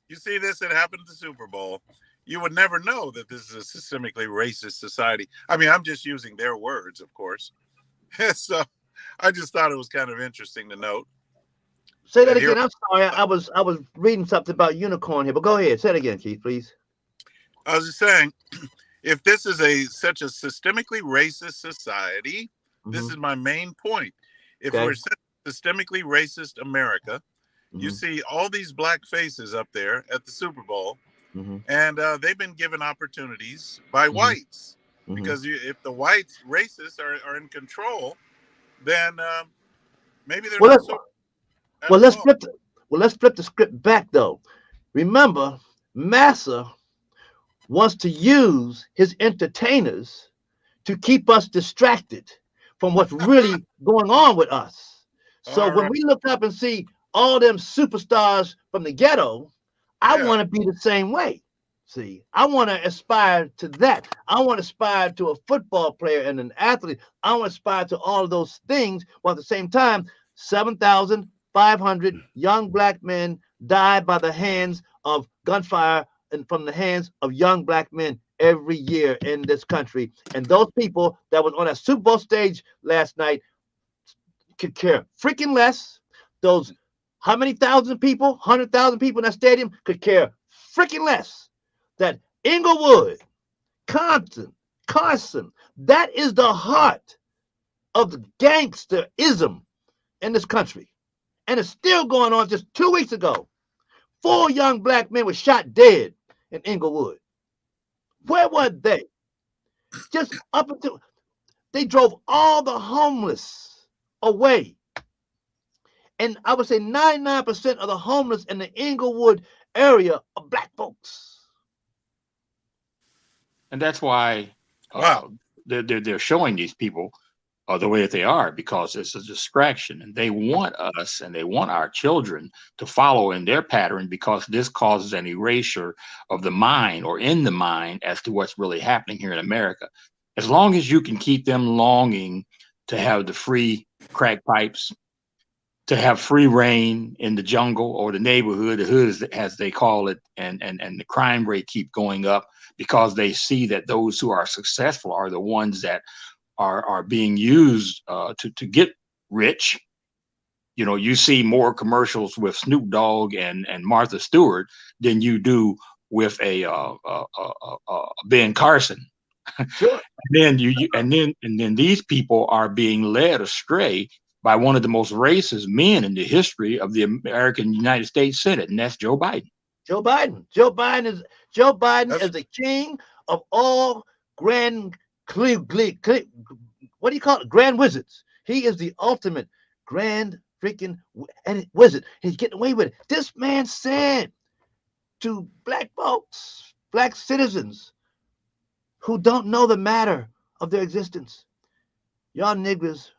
You see this that happened at the Super Bowl. You would never know that this is a systemically racist society. I mean, I'm just using their words, of course. So I just thought it was kind of interesting to note. Say that again. I'm sorry. I was reading something about unicorn here, but go ahead. Say it again, Keith, please. I was just saying, if this is such a systemically racist society, this is my main point. If we're such a systemically racist America, you see all these black faces up there at the Super Bowl, and they've been given opportunities by whites, because if the whites racists are in control, then maybe they're not so. Well, let's flip the script back though. Remember, Massa wants to use his entertainers to keep us distracted from what's really going on with us. So when we look up and see all them superstars from the ghetto, I want to be the same way. See, I want to aspire to that. I want to aspire to a football player and an athlete. I want to aspire to all of those things, while at the same time, 7,500 young black men die by the hands of gunfire and from the hands of young black men every year in this country. And those people that was on that Super Bowl stage last night could care freaking less. Those how many thousand people, 100,000 people in that stadium could care freaking less. That Inglewood, Compton, Carson, that is the heart of the gangsterism in this country. And it's still going on. Just 2 weeks ago, 4 young black men were shot dead in Inglewood. Where were they? Just up until they drove all the homeless away. And I would say 99% of the homeless in the Inglewood area are black folks. And that's why they're showing these people the way that they are, because it's a distraction, and they want us and they want our children to follow in their pattern, because this causes an erasure of the mind, or in the mind, as to what's really happening here in America. As long as you can keep them longing to have the free crack pipes, to have free reign in the jungle or the neighborhood, the hood as they call it, and the crime rate keep going up, because they see that those who are successful are the ones that are being used to get rich. you know, you see more commercials with Snoop Dogg and Martha Stewart than you do with a Ben Carson. Sure. And then these people are being led astray by one of the most racist men in the history of the American United States Senate, and that's Joe Biden. Joe Biden. Joe Biden is That's the king of all grand what do you call it? Grand wizards. He is the ultimate grand freaking wizard. He's getting away with it. This man said to black folks, black citizens who don't know the matter of their existence, y'all niggers,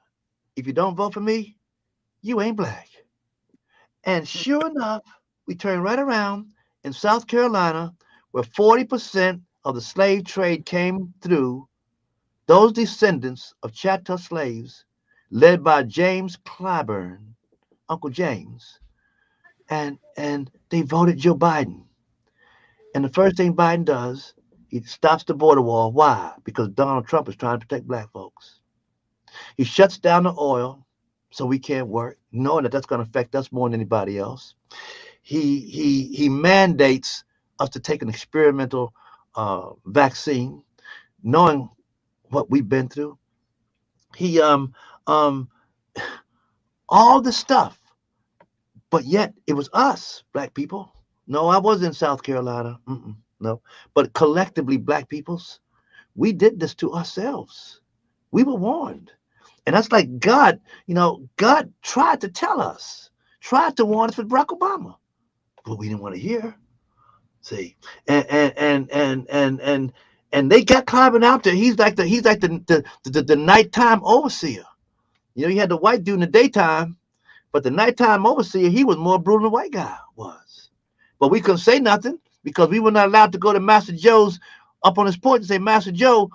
if you don't vote for me, you ain't black. And sure enough, we turn right around in South Carolina, where 40% of the slave trade came through those descendants of chattel slaves led by James Clyburn, Uncle James, and they voted Joe Biden. And the first thing Biden does, he stops the border wall. Why? Because Donald Trump is trying to protect black folks. He shuts down the oil so we can't work, knowing that that's going to affect us more than anybody else. He mandates us to take an experimental vaccine, knowing what we've been through. He all the stuff, but yet it was us, black people. No, I was in South Carolina. No, but collectively, black peoples, we did this to ourselves. We were warned. And that's like God, you know, God tried to tell us, tried to warn us with Barack Obama, but we didn't want to hear. See, and they got Clyburn out there. He's like the nighttime overseer. You know, you had the white dude in the daytime, but the nighttime overseer, he was more brutal than the white guy was. But we couldn't say nothing because we were not allowed to go to Master Joe's up on his porch and say, Master Joe,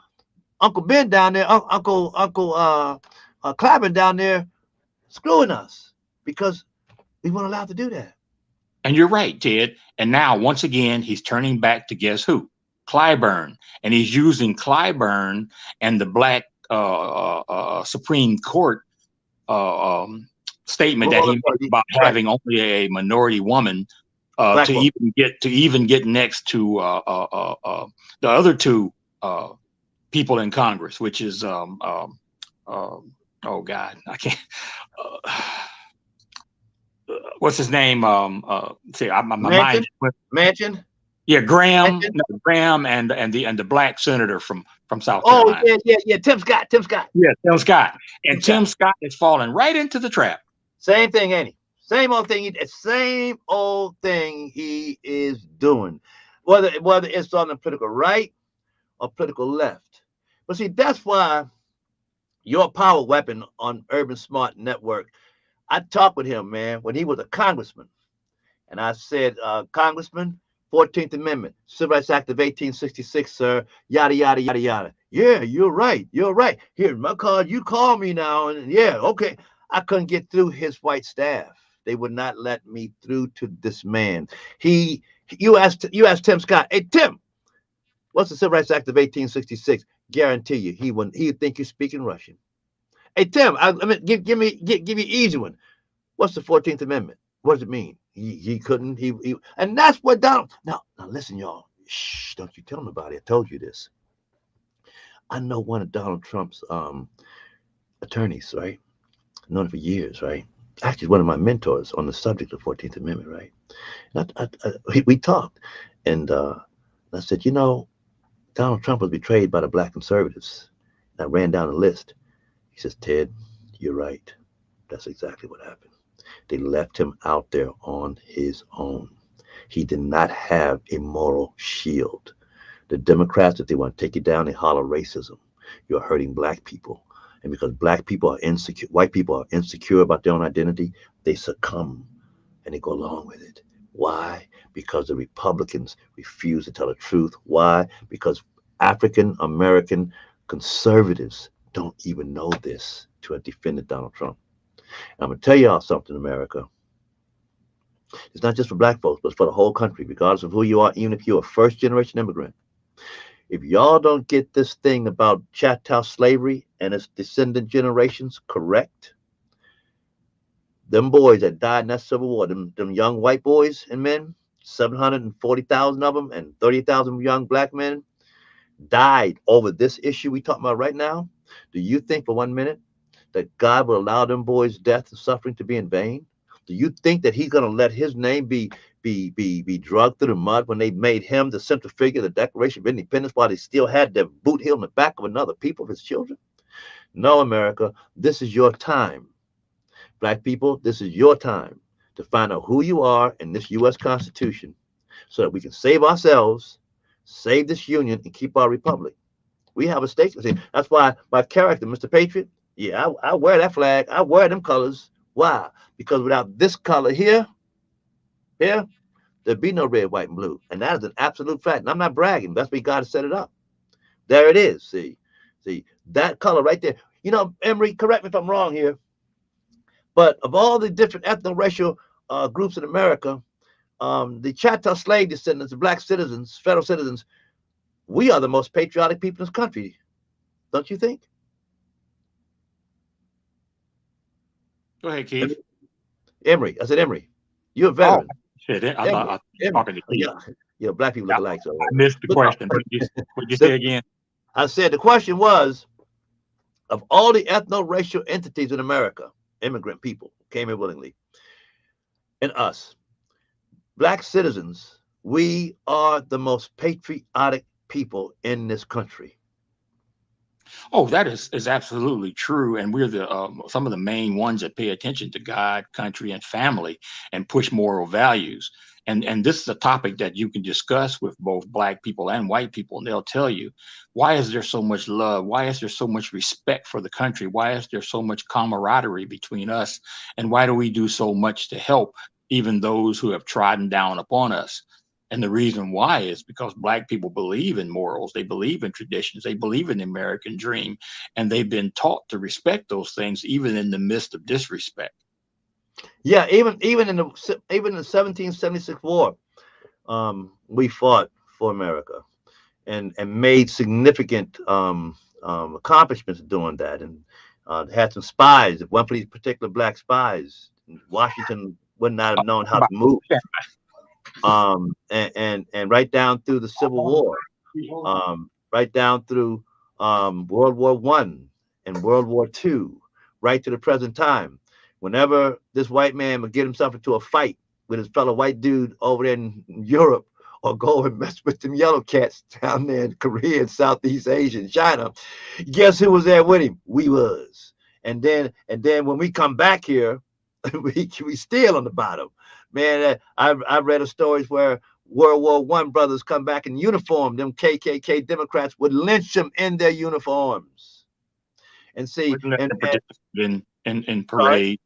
Uncle Ben down there, Uncle Clyburn down there screwing us, because we weren't allowed to do that. And you're right, Ted. And now, once again, he's turning back to guess who? Clyburn. And he's using Clyburn and the black Supreme Court statement that he made about having only a minority woman to even get next to the other two people in Congress, which is oh God, I can't. What's his name? See, my mind. Manchin. Yeah, Graham. No, Graham and the black senator from South Carolina. Oh yeah. Tim Scott. Yeah, Tim Scott. And Tim Scott is falling right into the trap. Same thing, ain't he? Same old thing. Same old thing he is doing, whether it's on the political right or political left. But see, that's why your power weapon on Urban Smart Network. I talked with him, man, when he was a congressman, and I said, Congressman, 14th Amendment, Civil Rights Act of 1866, sir, yada yada yada yada. Yeah, you're right. Here's my card. You call me now, and yeah, okay. I couldn't get through his white staff. They would not let me through to this man. You asked Tim Scott, hey Tim, what's the Civil Rights Act of 1866? Guarantee you, he'd think you're speaking Russian. Hey Tim, I mean, give me an easy one. What's the 14th Amendment? What does it mean? He couldn't. And that's what Donald. Now listen, y'all. Shh, don't you tell him about it. I told you this. I know one of Donald Trump's attorneys, right? I've known him for years, right? Actually, one of my mentors on the subject of 14th Amendment, right? And we talked, and I said, you know, Donald Trump was betrayed by the black conservatives. And I ran down the list. He says, Ted, you're right. That's exactly what happened. They left him out there on his own. He did not have a moral shield. The Democrats, if they want to take you down, they holler racism. You're hurting black people. And because black people are insecure, white people are insecure about their own identity, they succumb and they go along with it. Why? Because the Republicans refuse to tell the truth. Why? Because African American conservatives don't even know this to have defended Donald Trump. I'm going to tell y'all something, America. It's not just for black folks, but it's for the whole country, regardless of who you are, even if you're a first-generation immigrant. If y'all don't get this thing about chattel slavery and its descendant generations correct, Them boys that died in that Civil War, them young white boys and men, 740,000 of them, and 30,000 young black men died over this issue we talking about right now. Do you think for 1 minute that God will allow them boys' death and suffering to be in vain? Do you think that He's going to let His name be drugged through the mud when they made Him the central figure of the Declaration of Independence while they still had their boot heel in the back of another people, His children? No, America, this is your time. Black people, this is your time to find out who you are in this U.S. Constitution so that we can save ourselves, save this union, and keep our republic. We have a stake. That's why my character, Mr. Patriot, yeah, I wear that flag. I wear them colors. Why? Because without this color here, there'd be no red, white, and blue. And that is an absolute fact. And I'm not bragging. That's why God set it up. There it is. See, that color right there. You know, Emory, correct me if I'm wrong here, but of all the different ethno-racial groups in America, the chattel slave descendants, the black citizens, federal citizens, we are the most patriotic people in this country. Don't you think? Go ahead, Keith. Emory. I said, Emory, you're a veteran. Oh, shit. I'm not talking to Keith. Yeah, black people look alike. So I missed the question. What'd you say again? I said the question was, of all the ethno-racial entities in America, immigrant people came here willingly, and us, black citizens, we are the most patriotic people in this country. Oh, that is absolutely true, and we're the some of the main ones that pay attention to God, country, and family, and push moral values. And this is a topic that you can discuss with both black people and white people, and they'll tell you, why is there so much love? Why is there so much respect for the country? Why is there so much camaraderie between us? And why do we do so much to help even those who have trodden down upon us? And the reason why is because black people believe in morals, they believe in traditions, they believe in the American dream, and they've been taught to respect those things even in the midst of disrespect. Yeah, even in the 1776 war, we fought for America and made significant accomplishments doing that, and had some spies. If one of these particular black spies, Washington would not have known how to move. And right down through the Civil War, right down through World War I and World War II, right to the present time. Whenever this white man would get himself into a fight with his fellow white dude over there in Europe, or go and mess with them yellow cats down there in Korea and Southeast Asia and China, guess who was there with him? We was. And then when we come back here, we still on the bottom. Man, I've read of stories where World War I brothers come back in uniform. Them KKK Democrats would lynch them in their uniforms. And see, in parade.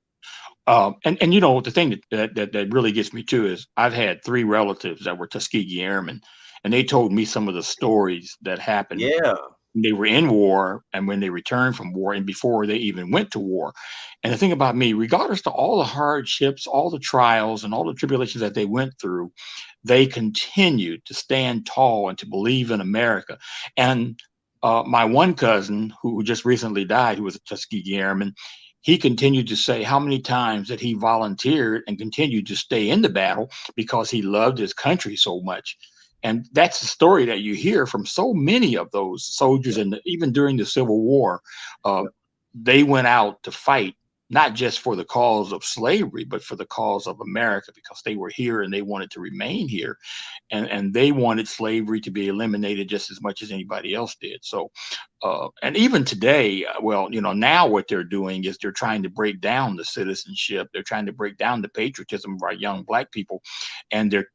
And you know, the thing that really gets me too is I've had 3 relatives that were Tuskegee Airmen, and they told me some of the stories that happened. Yeah. They were in war and when they returned from war and before they even went to war. And the thing about me, regardless to all the hardships, all the trials and all the tribulations that they went through, they continued to stand tall and to believe in America. And my one cousin who just recently died, who was a Tuskegee Airman, he continued to say how many times that he volunteered and continued to stay in the battle because he loved his country so much. And that's the story that you hear from so many of those soldiers. And even during the Civil War, they went out to fight, not just for the cause of slavery, but for the cause of America, because they were here and they wanted to remain here. And they wanted slavery to be eliminated just as much as anybody else did. So, and even today, well, you know, now what they're doing is they're trying to break down the citizenship. They're trying to break down the patriotism of our young black people. And they're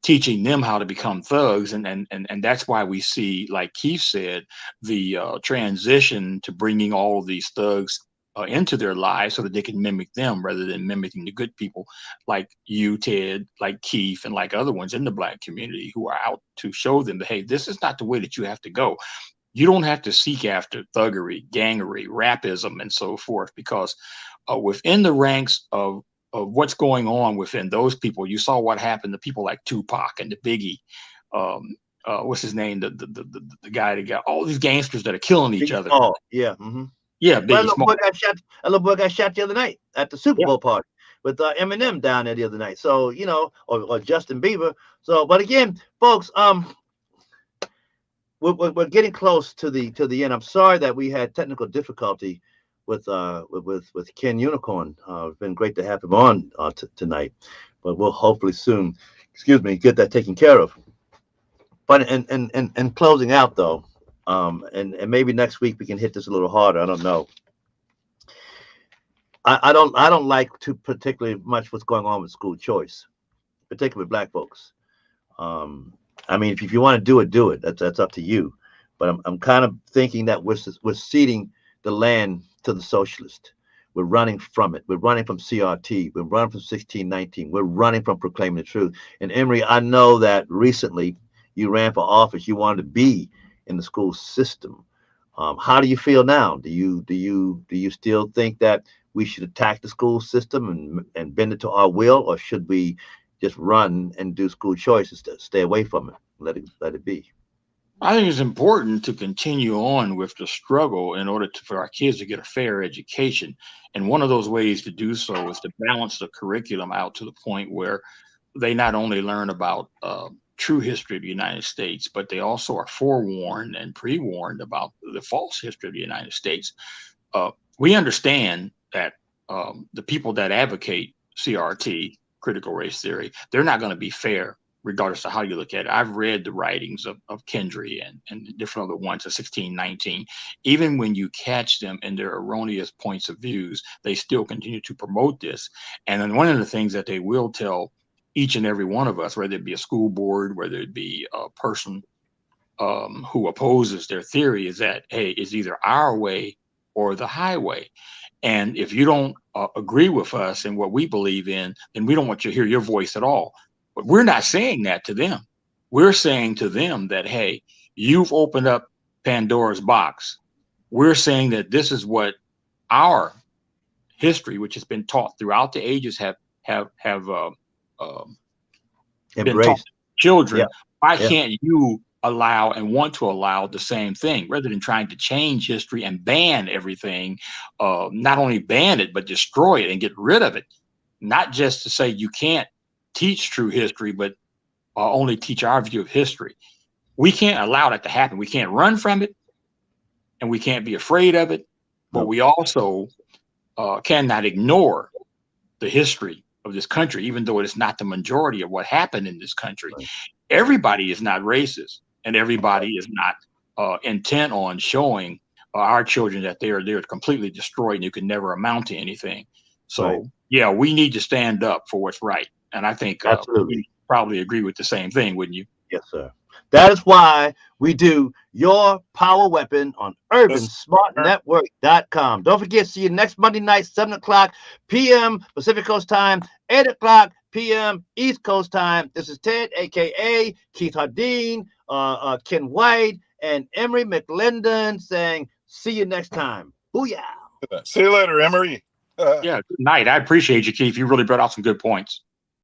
teaching them how to become thugs. And that's why we see, like Keith said, the transition to bringing all of these thugs into their lives so that they can mimic them rather than mimicking the good people like you, Ted, like Keith, and like other ones in the black community who are out to show them that, hey, this is not the way that you have to go. You don't have to seek after thuggery, gangery, rapism, and so forth, because within the ranks of what's going on within those people, you saw what happened to people like Tupac and the Biggie. What's his name? The guy that got all these gangsters that are killing each other. Oh, yeah. Mm-hmm. Yeah, Well, Biggie Small. a little boy got shot the other night at the Super Yeah. Bowl party with Eminem down there the other night. So, you know, or Justin Bieber. So, but again, folks, we're getting close to the end. I'm sorry that we had technical difficulty with Ken Unicorn. It's been great to have him on tonight, but we'll hopefully soon, get that taken care of. But and closing out though, and maybe next week we can hit this a little harder. I don't know. I don't like too particularly much what's going on with school choice, particularly with black folks. I mean, if you want to do it. That's up to you. But I'm kind of thinking that we're ceding the land to the socialist. We're running from it. We're running from CRT. We're running from 1619. We're running from proclaiming the truth. And Emory, I know that recently you ran for office. You wanted to be in the school system. How do you feel now? Do you still think that we should attack the school system and bend it to our will, or should we just run and do school choices to stay away from it? Let it be. I think it's important to continue on with the struggle in order for our kids to get a fair education. And one of those ways to do so is to balance the curriculum out to the point where they not only learn about true history of the United States, but they also are forewarned and pre-warned about the false history of the United States. We understand that the people that advocate CRT, critical race theory, they're not going to be fair regardless of how you look at it. I've read the writings of Kendry and different other ones of 1619. Even when you catch them in their erroneous points of views, they still continue to promote this. And then one of the things that they will tell each and every one of us, whether it be a school board, whether it be a person who opposes their theory, is that, hey, it's either our way or the highway. And if you don't agree with us and what we believe in, then we don't want you to hear your voice at all. But we're not saying that to them. We're saying to them that, hey, you've opened up Pandora's box. We're saying that this is what our history, which has been taught throughout the ages, have been taught to children. Yeah. Why can't you allow and want to allow the same thing, rather than trying to change history and ban everything? Not only ban it, but destroy it and get rid of it. Not just to say you can't teach true history, but only teach our view of history. We can't allow that to happen. We can't run from it, and we can't be afraid of it, but we also cannot ignore the history of this country, even though it is not the majority of what happened in this country. Right. Everybody is not racist, and everybody is not intent on showing our children that they're completely destroyed and you can never amount to anything. So, yeah, we need to stand up for what's right. And I think you probably agree with the same thing, wouldn't you? Yes, sir. That is why we do Your Power Weapon on UrbanSmartNetwork.com. Don't forget, see you next Monday night, 7 o'clock p.m. Pacific Coast time, 8 o'clock p.m. East Coast time. This is Ted, a.k.a. Keith Hardeen, Ken White, and Emory McLendon saying, see you next time. Booyah. See you later, Emory. Yeah, good night. I appreciate you, Keith. You really brought out some good points.